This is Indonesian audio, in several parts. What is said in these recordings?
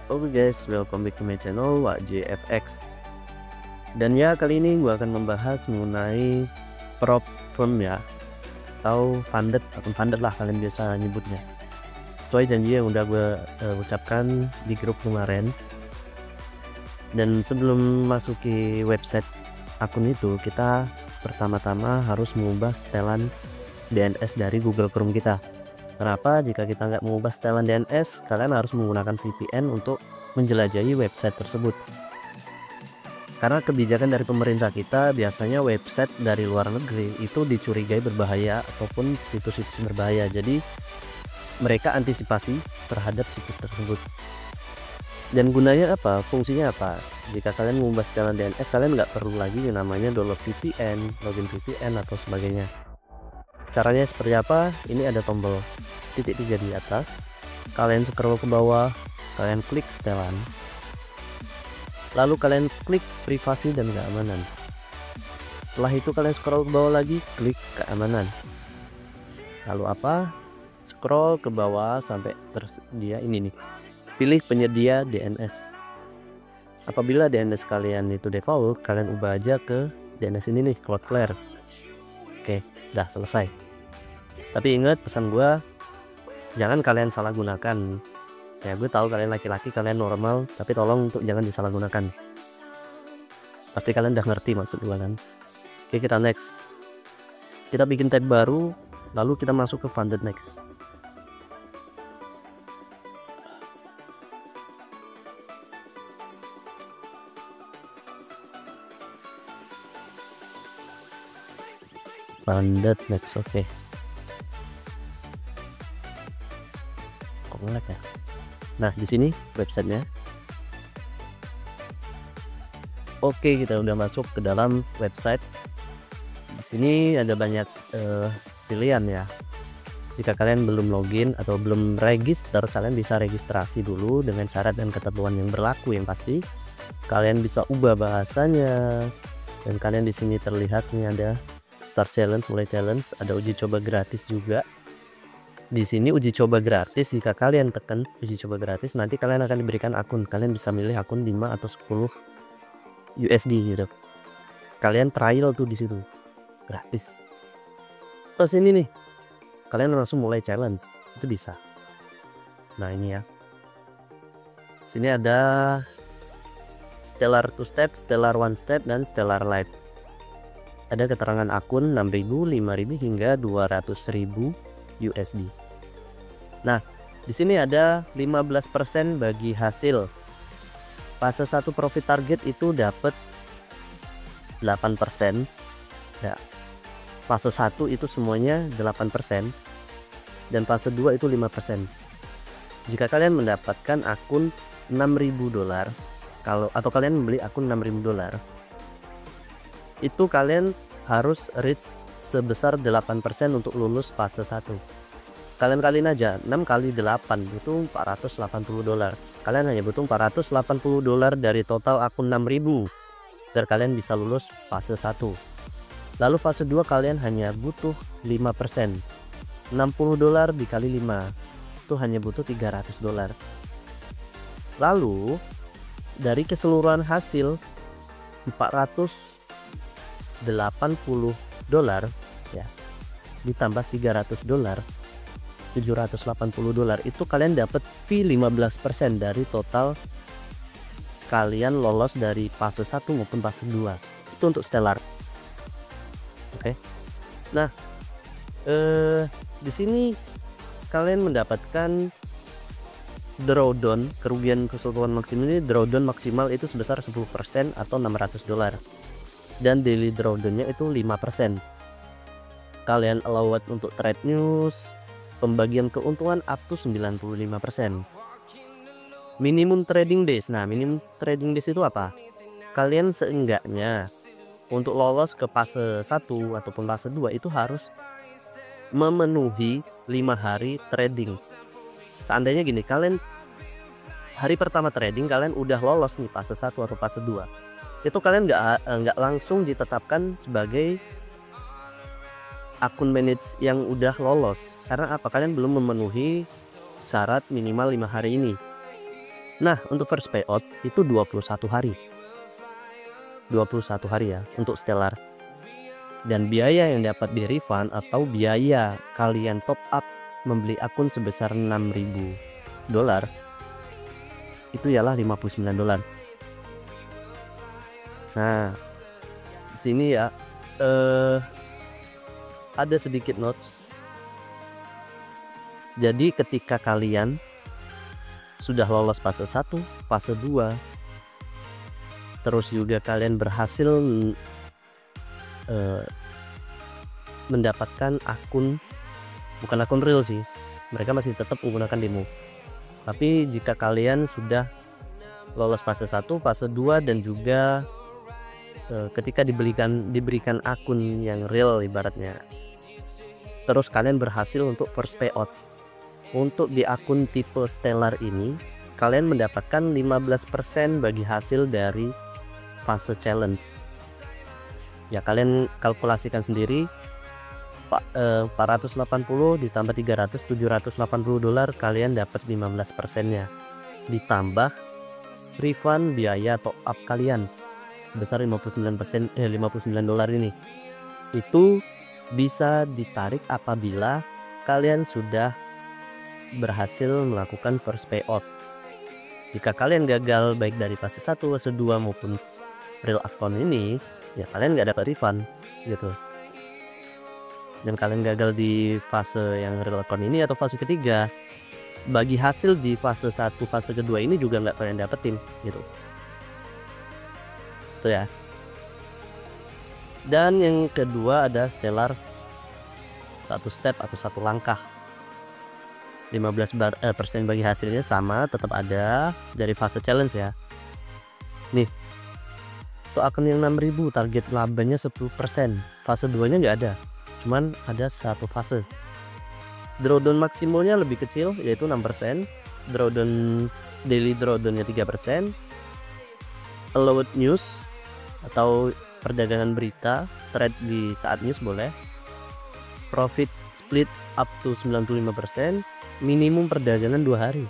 Oke guys, welcome back to my channel WJFX. Dan ya, kali ini gue akan membahas mengenai prop firm ya, atau funded, akun funded lah kalian biasa nyebutnya. Sesuai janji yang udah gue ucapkan di grup kemarin. Dan sebelum masuki website akun itu, kita pertama-tama harus mengubah setelan DNS dari Google Chrome kita. Kenapa? Jika kita nggak mengubah setelan DNS, kalian harus menggunakan VPN untuk menjelajahi website tersebut. Karena kebijakan dari pemerintah kita, biasanya website dari luar negeri itu dicurigai berbahaya ataupun situs-situs berbahaya. Jadi mereka antisipasi terhadap situs tersebut. Dan gunanya apa? Fungsinya apa? Jika kalian mengubah setelan DNS, kalian nggak perlu lagi yang namanya download VPN, login VPN atau sebagainya. Caranya seperti apa? Ini ada tombol titik 3 di atas. Kalian scroll ke bawah, kalian klik setelan. Lalu kalian klik privasi dan keamanan. Setelah itu kalian scroll ke bawah lagi, klik keamanan. Lalu apa? Scroll ke bawah sampai tersedia ini nih. Pilih penyedia DNS. Apabila DNS kalian itu default, kalian ubah aja ke DNS ini nih, Cloudflare. Oke, udah selesai. Tapi ingat pesan gue, jangan kalian salah gunakan. Ya, gue tahu kalian laki-laki, kalian normal, tapi tolong untuk jangan disalahgunakan. Pasti kalian udah ngerti maksud gue kan. Oke, kita next. Kita bikin tab baru, lalu kita masuk ke funded next. Funded next, oke. Kok ngelag ya? Nah, di sini websitenya. Oke, kita udah masuk ke dalam website. Di sini ada banyak pilihan ya. Jika kalian belum login atau belum register, kalian bisa registrasi dulu dengan syarat dan ketentuan yang berlaku yang pasti. Kalian bisa ubah bahasanya. Dan kalian di sini terlihat nih ada start challenge, mulai challenge, ada uji coba gratis juga. Di sini uji coba gratis, jika kalian tekan uji coba gratis, nanti kalian akan diberikan akun. Kalian bisa milih akun 5 atau 10 USD gitu. Kalian trial tuh di situ gratis. Terus ini nih, kalian langsung mulai challenge, itu bisa. Nah, ini ya. Sini ada Stellar 2 step, Stellar 1 step, dan Stellar Lite. Ada keterangan akun 6.000, 5.000 hingga 200.000 USD. Nah, di sini ada 15% bagi hasil. Fase 1 profit target itu dapat 8%. Ya. Fase 1 itu semuanya 8% dan fase 2 itu 5%. Jika kalian mendapatkan akun $6.000, atau kalian membeli akun $6.000, itu kalian harus reach sebesar 8% untuk lulus fase 1. Kalian kaliin aja 6 kali 8 butuh $480. Kalian hanya butuh $480 dari total akun 6.000 agar kalian bisa lulus fase 1. Lalu fase 2 kalian hanya butuh 5%. $60 dikali 5 itu hanya butuh $300. Lalu dari keseluruhan hasil $480 ya ditambah $300, $780, itu kalian dapat fee 15% dari total kalian lolos dari fase 1 maupun fase 2. Itu untuk Stellar. Oke. Nah, di sini kalian mendapatkan drawdown, kerugian keseluruhan maksimal ini, drawdown maksimal itu sebesar 10% atau $600. Dan daily drawdownnya itu 5%. Kalian allowed untuk trade news, pembagian keuntungan up to 95%. Minimum trading days. Nah, minimum trading days itu apa? Kalian seenggaknya untuk lolos ke fase 1 ataupun fase 2 itu harus memenuhi 5 hari trading. Seandainya gini, kalian hari pertama trading kalian udah lolos nih fase 1 atau fase 2, itu kalian nggak langsung ditetapkan sebagai akun manage yang udah lolos. Karena apa? Kalian belum memenuhi syarat minimal 5 hari ini. Nah, untuk first payout itu 21 hari. 21 hari ya untuk Stellar. Dan biaya yang dapat di refund atau biaya kalian top up membeli akun sebesar $6.000 itu ialah $59. Nah, di sini ya ada sedikit notes. Jadi ketika kalian sudah lolos fase 1, fase 2, terus juga kalian berhasil mendapatkan akun, bukan akun real sih, mereka masih tetap menggunakan demo. Tapi jika kalian sudah lolos fase 1, fase 2 dan juga ketika diberikan akun yang real ibaratnya, terus kalian berhasil untuk first payout. Untuk di akun tipe Stellar ini kalian mendapatkan 15% bagi hasil dari fase challenge. Ya kalian kalkulasikan sendiri, 480 ditambah 300, $780, kalian dapat 15%-nya. Ditambah refund biaya top up kalian sebesar 59%, $59 ini. Itu bisa ditarik apabila kalian sudah berhasil melakukan first payout. Jika kalian gagal baik dari fase 1, fase 2 maupun real account ini, ya kalian nggak dapat refund gitu. Dan kalian gagal di fase yang real account ini atau fase ketiga, bagi hasil di fase 1, fase kedua ini juga nggak kalian dapetin gitu. Itu ya. Dan yang kedua ada Stellar satu step atau satu langkah. 15% bagi hasilnya sama, tetap ada dari fase challenge ya. Nih, untuk akun yang 6.000 target labanya 10%. Fase 2 nya nggak ada, cuman ada satu fase. Drawdown maksimalnya lebih kecil yaitu 6%. Daily drawdownnya 3%. Allowed news atau perdagangan berita, trade di saat news boleh. Profit split up to 95%. Minimum perdagangan 2 hari.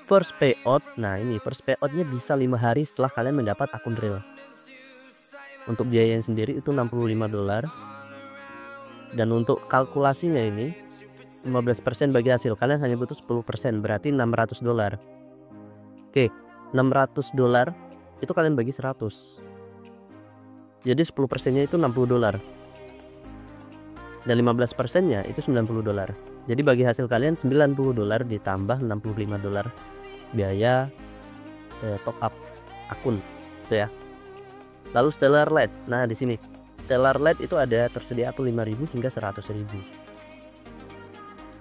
First payout, nah ini first payoutnya bisa 5 hari setelah kalian mendapat akun real. Untuk biayanya sendiri itu $65. Dan untuk kalkulasinya ini 15% bagi hasil, kalian hanya butuh 10%, berarti $600. Oke, $600 itu kalian bagi 100, jadi 10%-nya itu $60 dan 15%-nya itu $90. Jadi bagi hasil kalian $90 ditambah $65 biaya top up akun itu ya. Lalu Stellar Lite. Nah, di sini Stellar Lite itu ada tersedia akun 5.000 hingga 100.000.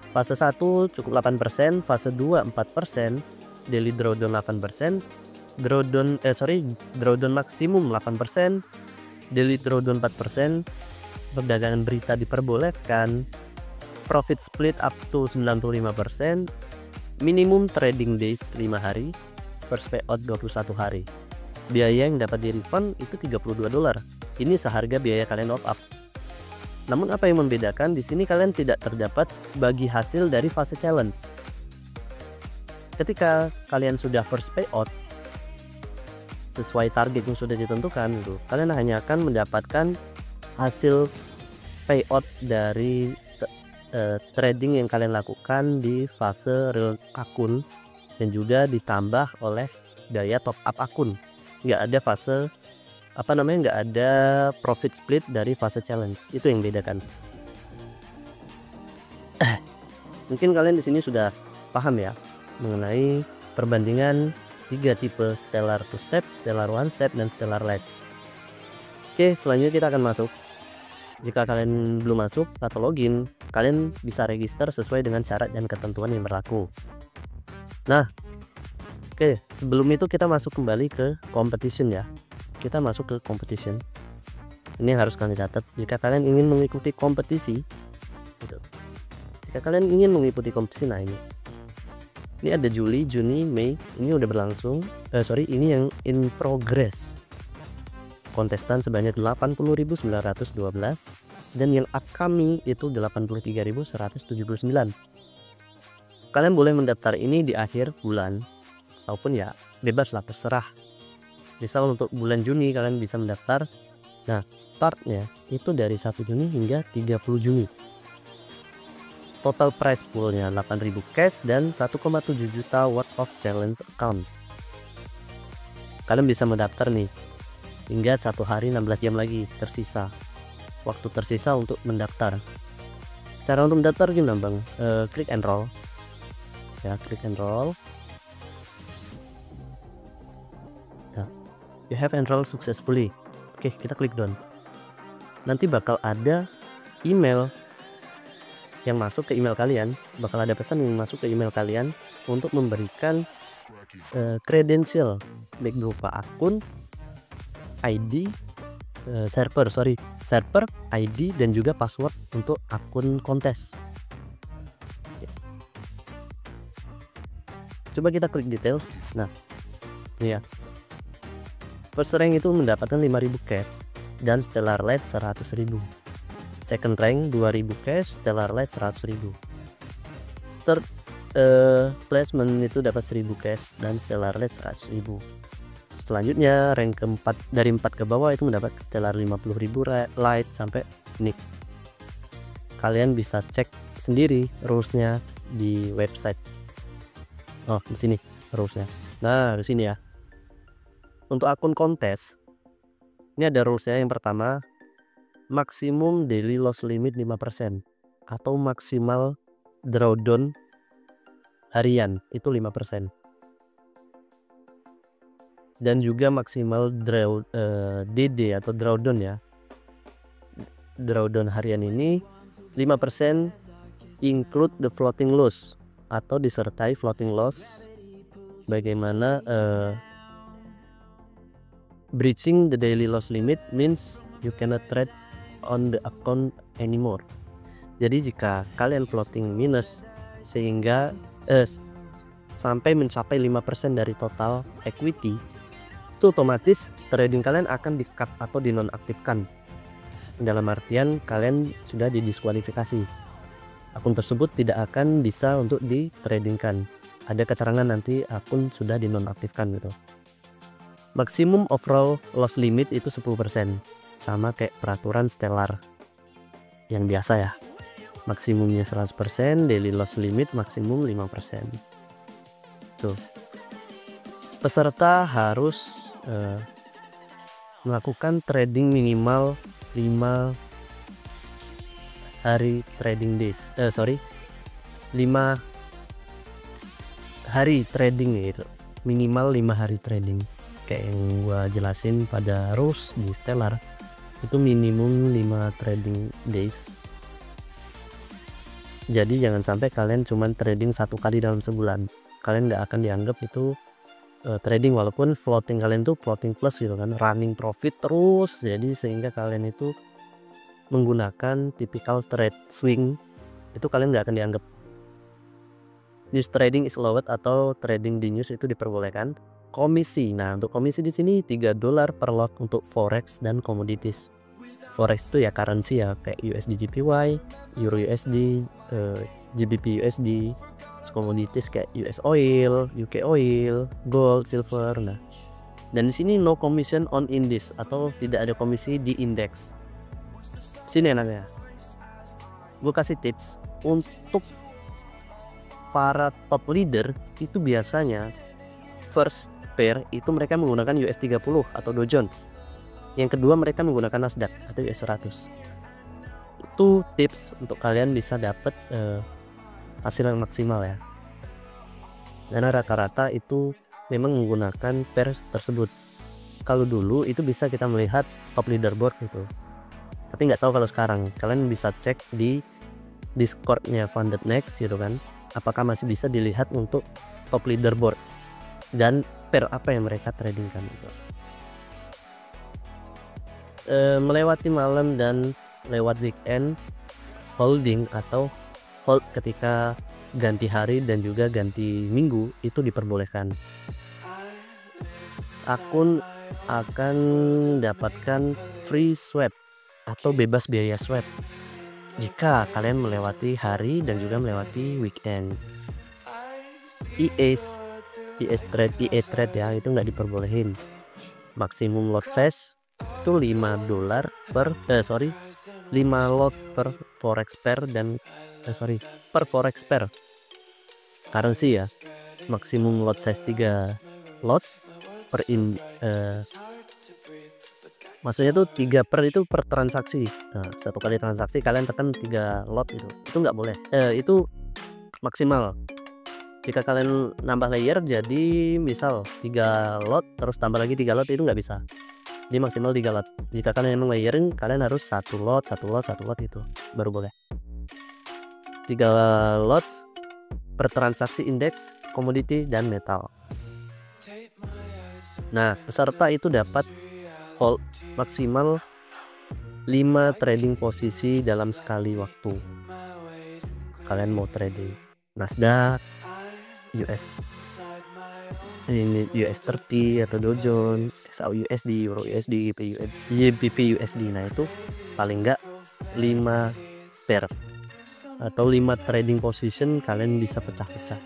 Fase 1 cukup 8%, fase 2 4%, daily drawdown 8%, drawdown maksimum 8%, daily drawdown 4%, perdagangan berita diperbolehkan, profit split up to 95%, minimum trading days 5 hari, first payout 21 hari. Biaya yang dapat di refund itu $32. Ini seharga biaya kalian top up. Namun apa yang membedakan di sini, kalian tidak terdapat bagi hasil dari fase challenge. Ketika kalian sudah first payout sesuai target yang sudah ditentukan itu, kalian hanya akan mendapatkan hasil payout dari trading yang kalian lakukan di fase real akun dan juga ditambah oleh daya top up akun. Nggak ada fase nggak ada profit split dari fase challenge. Itu yang bedakan. Mungkin kalian di sini sudah paham ya mengenai perbandingan 3 tipe Stellar 2 step, Stellar 1 step, dan Stellar Lite. Oke, selanjutnya kita akan masuk. Jika kalian belum masuk atau login, kalian bisa register sesuai dengan syarat dan ketentuan yang berlaku. Nah, oke, sebelum itu kita masuk kembali ke competition ya. Kita masuk ke competition. Ini harus kalian catat jika kalian ingin mengikuti kompetisi. Gitu. Jika kalian ingin mengikuti kompetisi, nah ini ada Juli, Juni, Mei. Ini udah berlangsung. Ini yang in progress. Kontestan sebanyak 80.912 dan yang upcoming itu 83.179. Kalian boleh mendaftar ini di akhir bulan ataupun ya bebas lah, terserah. Misal untuk bulan Juni kalian bisa mendaftar. Nah, startnya itu dari 1 Juni hingga 30 Juni. Total prize poolnya 8.000 cash dan 1,7 juta worth of challenge account. Kalian bisa mendaftar nih hingga 1 hari 16 jam lagi tersisa. Waktu tersisa untuk mendaftar. Cara untuk mendaftar gimana bang? Klik enroll ya, klik enroll. Nah, you have enrolled successfully. Oke, kita klik done. Nanti bakal ada email yang masuk ke email kalian, bakal ada pesan yang masuk ke email kalian untuk memberikan credential, baik berupa akun, ID, server, ID dan juga password untuk akun kontes. Coba kita klik details. Nah, ini ya. First rank itu mendapatkan 5.000 cash dan stellar light 100.000. Second rank 2.000 cash, stellar light 100.000. Third placement itu dapat 1.000 cash dan stellar light 100.000. Selanjutnya rank keempat dari 4 ke bawah itu mendapat stellar 50.000 light sampai nick. Kalian bisa cek sendiri rulesnya di website. Oh, di sini rulesnya. Nah, di sini ya. Untuk akun kontes, ini ada rulesnya. Yang pertama, maksimum daily loss limit 5% atau maksimal drawdown harian itu 5%. Dan juga maksimal DD atau drawdown ya. Drawdown harian ini 5% include the floating loss atau disertai floating loss. Bagaimana breaching the daily loss limit means you cannot trade on the account anymore. Jadi jika kalian floating minus sehingga sampai mencapai 5% dari total equity, itu otomatis trading kalian akan di-cut atau dinonaktifkan. Dalam artian kalian sudah didiskualifikasi. Akun tersebut tidak akan bisa untuk ditradingkan. Ada keterangan nanti akun sudah dinonaktifkan gitu. Maksimum overall loss limit itu 10%. Sama kayak peraturan stellar yang biasa ya. Maksimumnya 100%, daily loss limit maksimum 5%. Tuh. Peserta harus melakukan trading minimal 5 hari trading days. 5 hari trading gitu. Minimal 5 hari trading. Kayak yang gua jelasin pada rules di stellar, itu minimum 5 trading days. Jadi jangan sampai kalian cuman trading 1 kali dalam sebulan. Kalian nggak akan dianggap itu trading, walaupun floating kalian tuh floating plus gitu kan, running profit terus. Jadi sehingga kalian itu menggunakan typical trade swing, itu kalian nggak akan dianggap. News trading is allowed atau trading di news itu diperbolehkan. Komisi, nah untuk komisi di sini $3 per lot untuk forex dan commodities. Forex itu ya currency ya, kayak USD JPY, Euro USD, GBP USD. Commodities kayak US oil, UK oil, gold, silver. Nah, dan di sini no commission on index atau tidak ada komisi di indeks. Sini enaknya, gue kasih tips untuk para top leader itu biasanya first pair itu mereka menggunakan US 30 atau Dow Jones. Yang kedua mereka menggunakan Nasdaq atau US 100. Itu tips untuk kalian bisa dapat hasil yang maksimal ya. Karena rata-rata itu memang menggunakan pair tersebut. Kalau dulu itu bisa kita melihat top leaderboard gitu. Tapi nggak tahu kalau sekarang. Kalian bisa cek di Discordnya Funded Next gitu kan. Apakah masih bisa dilihat untuk top leaderboard dan pair apa yang mereka tradingkan gitu. Melewati malam dan lewat weekend holding atau hold ketika ganti hari dan juga ganti minggu itu diperbolehkan. Akun akan dapatkan free swap atau bebas biaya swap jika kalian melewati hari dan juga melewati weekend. EAs ES Trade, EA Trade ya, itu nggak diperbolehin. Maksimum lot size itu $5 per 5 lot per forex pair dan per forex pair currency ya. Maksimum lot size 3 lot per maksudnya tuh 3 per itu per transaksi. Nah, satu kali transaksi kalian tekan 3 lot itu nggak boleh. Itu maksimal. Jika kalian nambah layer jadi misal 3 lot terus tambah lagi 3 lot itu nggak bisa. Dia maksimal 3 lot. Jika kalian emang layerin kalian harus 1 lot itu baru boleh. 3 lot per transaksi indeks, komoditi dan metal. Nah, peserta itu dapat hold maksimal 5 trading posisi dalam sekali waktu. Kalian mau trading Nasdaq, US30 atau Dow Jones, SAUUSD, Euro USD, GBP USD. Nah, itu paling enggak 5 pair atau 5 trading position kalian bisa pecah-pecah.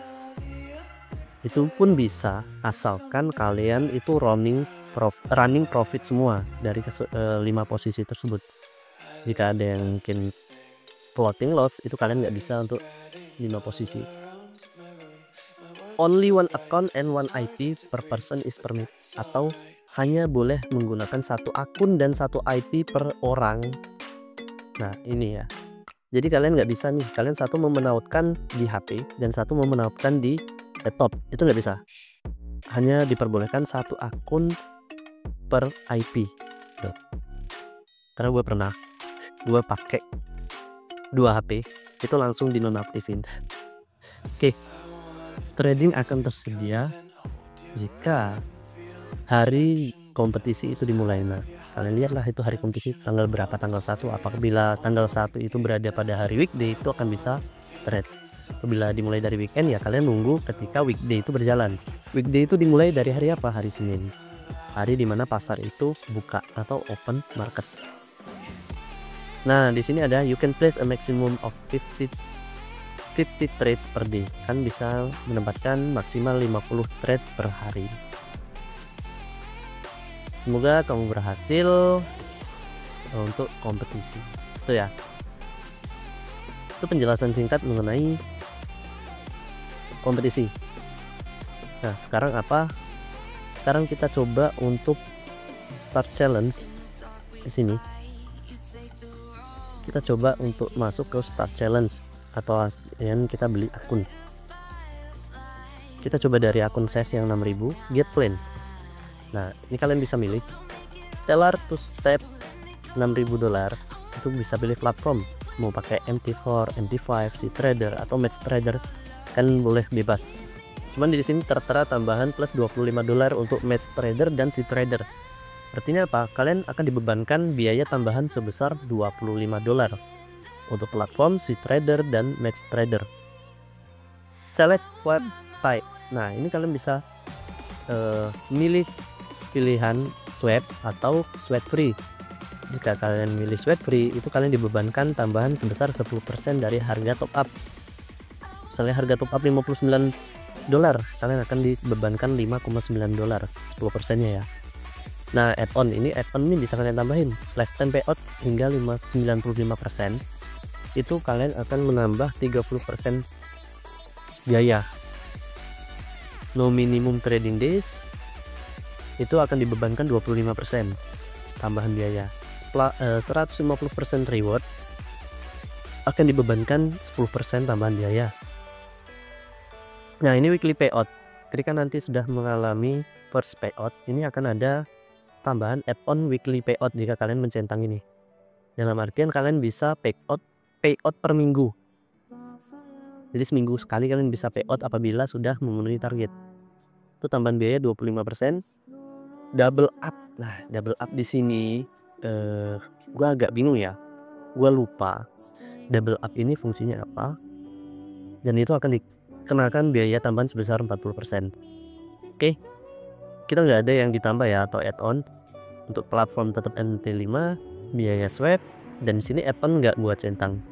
Itu pun bisa asalkan kalian itu running profit semua dari 5 posisi tersebut. Jika ada yang mungkin floating loss itu kalian nggak bisa untuk 5 posisi. Only one account and one IP per person is permitted, atau hanya boleh menggunakan 1 akun dan 1 IP per orang. Nah, ini ya. Jadi kalian nggak bisa nih, kalian satu memenautkan di HP dan satu memenautkan di laptop, itu nggak bisa. Hanya diperbolehkan 1 akun per IP. Tuh. Karena gue pakai 2 HP itu langsung dinonaktifin. Oke. Trading akan tersedia jika hari kompetisi itu dimulai. Nah, kalian lihatlah itu hari kompetisi tanggal berapa, tanggal 1. Apabila tanggal 1 itu berada pada hari weekday itu akan bisa trade. Apabila dimulai dari weekend ya kalian nunggu ketika weekday itu berjalan. Weekday itu dimulai dari hari apa? Hari Senin. Hari dimana pasar itu buka atau open market. Nah, di sini ada you can place a maximum of 50 trades per day. Kan bisa menempatkan maksimal 50 trade per hari. Semoga kamu berhasil untuk kompetisi. Itu ya. Itu penjelasan singkat mengenai kompetisi. Nah, sekarang apa? Sekarang kita coba untuk start challenge. Di sini kita coba untuk masuk ke start challenge atau yang kita beli akun. Kita coba dari akun SES yang 6000 get plan. Nah, ini kalian bisa milih Stellar to Step $6.000. Itu bisa pilih platform, mau pakai MT4, MT5, C-Trader atau Match Trader, kan boleh bebas. Cuman di sini tertera tambahan plus $25 untuk Match Trader dan C-Trader. Artinya apa? Kalian akan dibebankan biaya tambahan sebesar $25 untuk platform C-Trader dan Match Trader. Select what type. Nah, ini kalian bisa milih pilihan swap atau sweat free. Jika kalian milih sweat free, itu kalian dibebankan tambahan sebesar 10% dari harga top up. Misalnya harga top up $59, kalian akan dibebankan $5,9, 10%-nya ya. Nah, add-on ini bisa kalian tambahin lifetime payout hingga 95%. Itu kalian akan menambah 30% biaya. No minimum trading days itu akan dibebankan 25% tambahan biaya. 150% rewards akan dibebankan 10% tambahan biaya. Nah, ini weekly payout. Ketika nanti sudah mengalami first payout, ini akan ada tambahan add-on weekly payout jika kalian mencentang ini. Dalam artian kalian bisa payout per minggu. Jadi seminggu sekali kalian bisa payout apabila sudah memenuhi target. Itu tambahan biaya 25%. Double up. Nah, double up di sini gua agak bingung ya. Gua lupa double up ini fungsinya apa. Dan itu akan dikenakan biaya tambahan sebesar 40%. Oke. Kita nggak ada yang ditambah ya atau add-on. Untuk platform tetap MT5, biaya swap, dan di sini add-on nggak buat centang.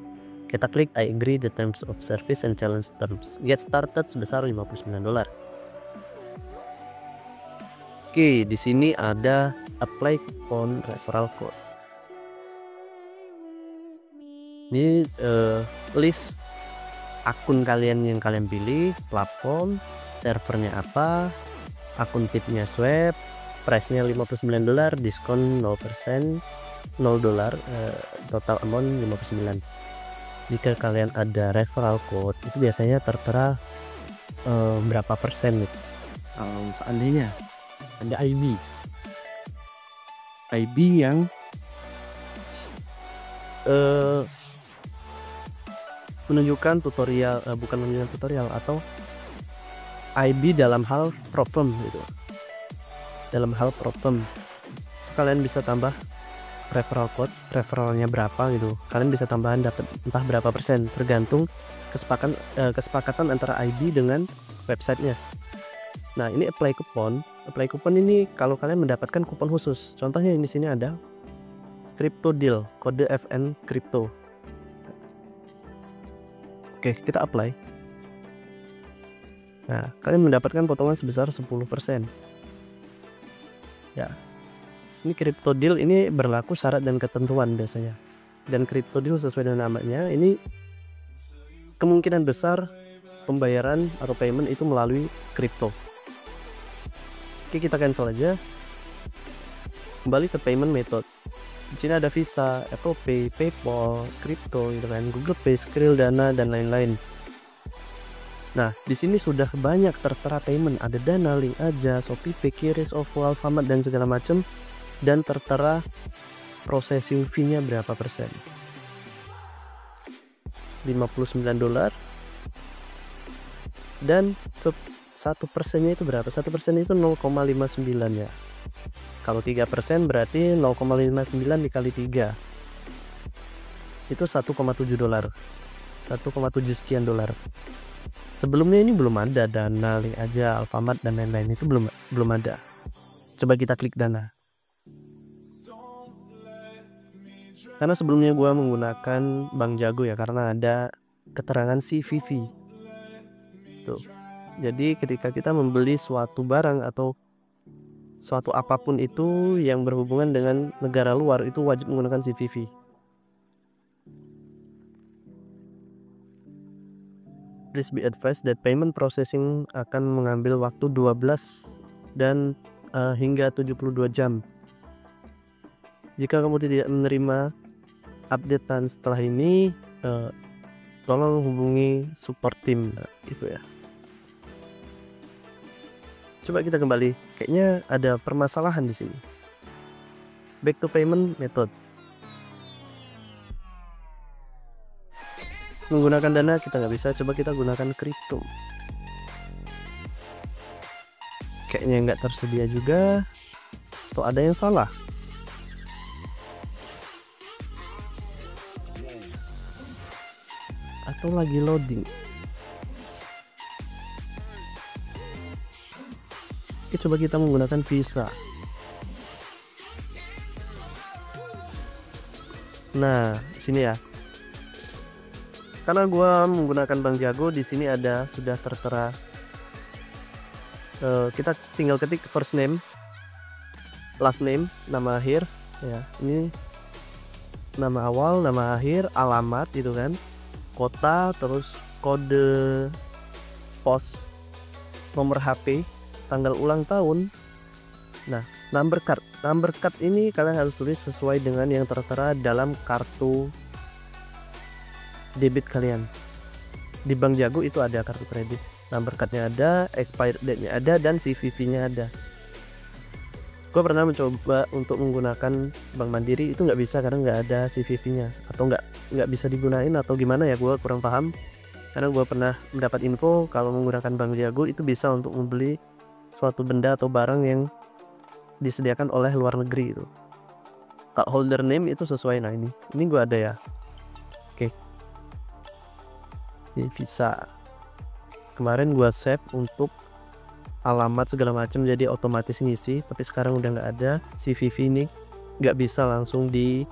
Kita klik I agree the terms of service and challenge terms. Get started sebesar $59. Oke, di sini ada apply coupon referral code. Ini list akun kalian yang kalian pilih, platform, servernya apa, akun tipnya Swap, price-nya $59, diskon 0%, $0, total amount 59. Jika kalian ada referral code itu biasanya tertera berapa persen gitu. Kalau seandainya ada IB yang menunjukkan tutorial, bukan menunjukkan tutorial, atau IB dalam hal problem gitu. Dalam hal problem kalian bisa tambah referral code, referralnya berapa gitu. Kalian bisa tambahan dapat entah berapa persen, tergantung kesepakatan antara IB dengan websitenya. Nah, ini apply coupon. Apply coupon ini kalau kalian mendapatkan kupon khusus. Contohnya di sini ada crypto deal, kode FN crypto. Oke, kita apply. Nah, kalian mendapatkan potongan sebesar 10%. Ya. Ini crypto deal ini berlaku syarat dan ketentuan biasanya. Dan crypto deal sesuai dengan namanya, ini kemungkinan besar pembayaran atau payment itu melalui kripto. Oke, kita cancel aja. Kembali ke payment method. Di sini ada Visa, Apple Pay, PayPal, Crypto, gitu kan, Google Pay, Skrill, Dana, dan lain-lain. Nah, di sini sudah banyak tertera payment, ada Dana, Link Aja, Shopee Pay, Kiris, OVO, Alfamart, dan segala macam, dan tertera processing fee-nya berapa persen. $59, dan 1%-nya itu berapa? 1% itu 0,59 ya. Kalau 3% berarti 0,59 dikali 3 itu $1,7. 1,7 sekian dolar. Sebelumnya ini belum ada Dana, Link Aja, Alfamart, dan lain-lain, itu belum ada. Coba kita klik Dana. Karena sebelumnya gua menggunakan Bank Jago ya, karena ada keterangan CVV. Tuh. Jadi ketika kita membeli suatu barang atau suatu apapun itu yang berhubungan dengan negara luar, itu wajib menggunakan CVV. Please be advised that payment processing akan mengambil waktu 12 dan hingga 72 jam. Jika kamu tidak menerima updatean setelah ini, tolong hubungi support team, itu ya. Coba kita kembali, kayaknya ada permasalahan di sini. Back to payment method. Menggunakan Dana kita nggak bisa, coba kita gunakan kripto. Kayaknya nggak tersedia juga, atau ada yang salah. Atau lagi loading. Oke, coba kita menggunakan Visa. Nah, sini ya. Karena gua menggunakan Bank Jago, di sini ada sudah tertera. Kita tinggal ketik first name, last name, nama akhir, ya. Ini nama awal, nama akhir, alamat, itu kan, kota, terus kode pos, nomor HP, tanggal ulang tahun. Nah, number card ini kalian harus tulis sesuai dengan yang tertera dalam kartu debit kalian. Di Bank Jago itu ada kartu kredit, number cardnya ada, expired date-nya ada, dan CVV-nya ada. Gue pernah mencoba untuk menggunakan Bank Mandiri, itu nggak bisa karena nggak ada CVV-nya, atau nggak bisa digunain atau gimana ya, gue kurang paham. Karena gue pernah mendapat info kalau menggunakan Bank Jago itu bisa untuk membeli suatu benda atau barang yang disediakan oleh luar negeri itu. Card holder name itu sesuai. Nah, ini gue ada ya. Oke. Ini Visa. Kemarin gue save untuk alamat segala macam, jadi otomatis ngisi. Tapi sekarang udah nggak ada. CVV ini nggak bisa langsung di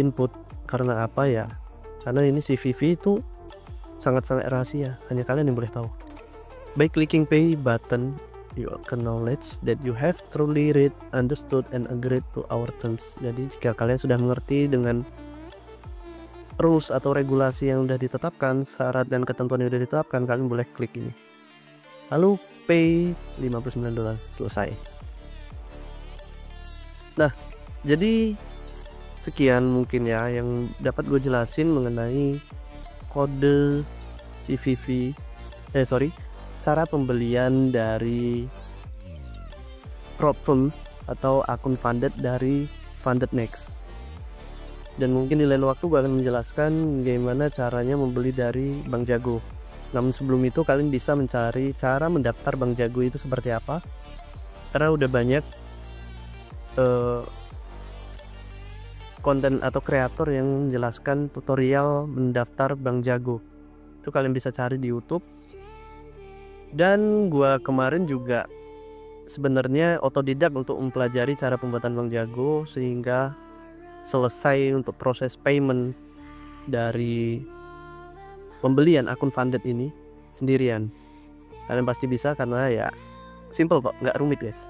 input. Karena apa ya? Karena ini CVV itu sangat-sangat rahasia, hanya kalian yang boleh tahu. By clicking pay button You acknowledge that you have truly read, understood, and agreed to our terms. Jadi jika kalian sudah mengerti dengan rules atau regulasi yang sudah ditetapkan, syarat dan ketentuan yang sudah ditetapkan, kalian boleh klik ini. Lalu pay $59, selesai. Nah, jadi sekian mungkin ya yang dapat gue jelasin mengenai kode CVV, cara pembelian dari prop firm atau akun funded dari Funded Next. Dan mungkin di lain waktu gue akan menjelaskan bagaimana caranya membeli dari Bank Jago. Namun sebelum itu kalian bisa mencari cara mendaftar Bank Jago itu seperti apa, karena udah banyak konten atau kreator yang menjelaskan tutorial mendaftar Bank Jago. Itu kalian bisa cari di YouTube. Dan gua kemarin juga sebenarnya otodidak untuk mempelajari cara pembuatan Bank Jago sehingga selesai untuk proses payment dari pembelian akun funded ini sendirian. Kalian pasti bisa karena ya simple kok, nggak rumit guys.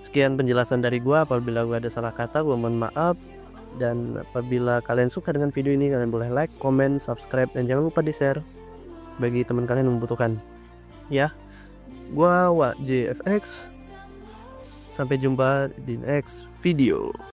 Sekian penjelasan dari gua. Apabila gua ada salah kata, gua mohon maaf. Dan apabila kalian suka dengan video ini, kalian boleh like, comment, subscribe, dan jangan lupa di share bagi teman kalian yang membutuhkan. Ya, gua JFX. Sampai jumpa di next video.